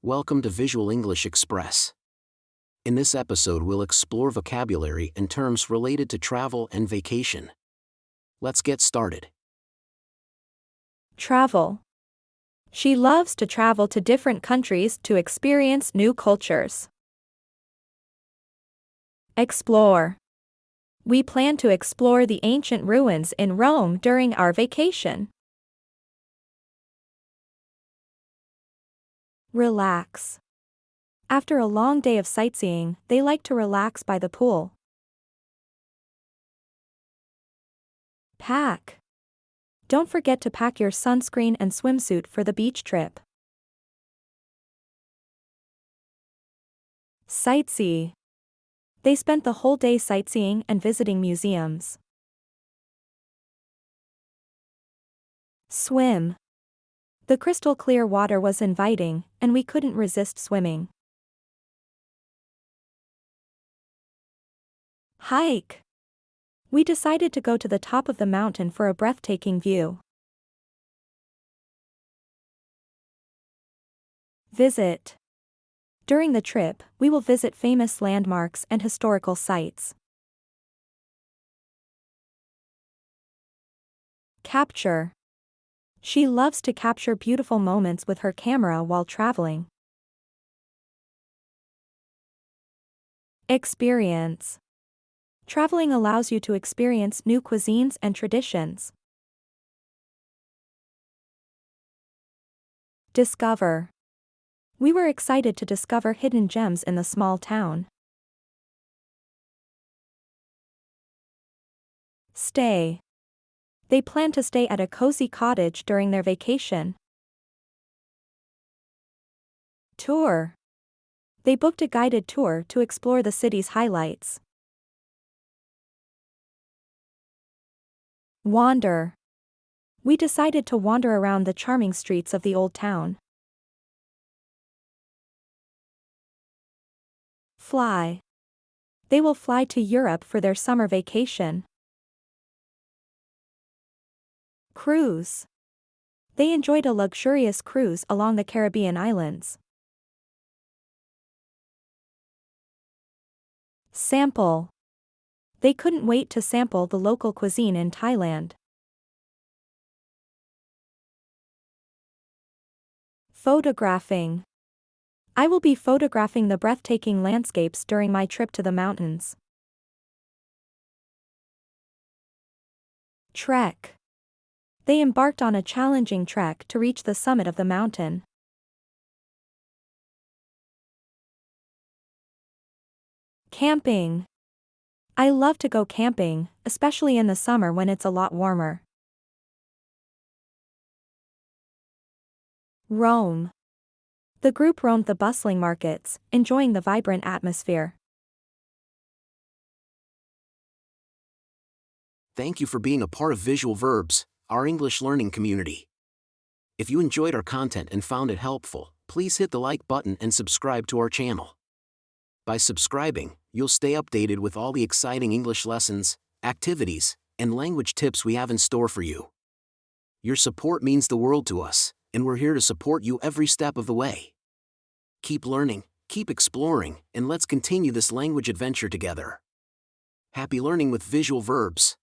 Welcome to Visual English Express. In this episode, we'll explore vocabulary and terms related to travel and vacation. Let's get started. Travel. She loves to travel to different countries to experience new cultures. Explore. We plan to explore the ancient ruins in Rome during our vacation. Relax. After a long day of sightseeing, they like to relax by the pool. Pack. Don't forget to pack your sunscreen and swimsuit for the beach trip. Sightsee. They spent the whole day sightseeing and visiting museums. Swim. The crystal clear water was inviting, and we couldn't resist swimming. Hike. We decided to go to the top of the mountain for a breathtaking view. Visit. During the trip, we will visit famous landmarks and historical sites. Capture. She loves to capture beautiful moments with her camera while traveling. Experience. Traveling allows you to experience new cuisines and traditions. Discover. We were excited to discover hidden gems in the small town. Stay. They plan to stay at a cozy cottage during their vacation. Tour. They booked a guided tour to explore the city's highlights. Wander. We decided to wander around the charming streets of the old town. Fly. They will fly to Europe for their summer vacation. Cruise. They enjoyed a luxurious cruise along the Caribbean islands. Sample. They couldn't wait to sample the local cuisine in Thailand. Photographing. I will be photographing the breathtaking landscapes during my trip to the mountains. Trek. They embarked on a challenging trek to reach the summit of the mountain. Camping. I love to go camping, especially in the summer when it's a lot warmer. Roam. The group roamed the bustling markets, enjoying the vibrant atmosphere. Thank you for being a part of Visual Verbs, our English learning community. If you enjoyed our content and found it helpful, please hit the like button and subscribe to our channel. By subscribing, you'll stay updated with all the exciting English lessons, activities, and language tips we have in store for you. Your support means the world to us, and we're here to support you every step of the way. Keep learning, keep exploring, and let's continue this language adventure together. Happy learning with Visual Verbs.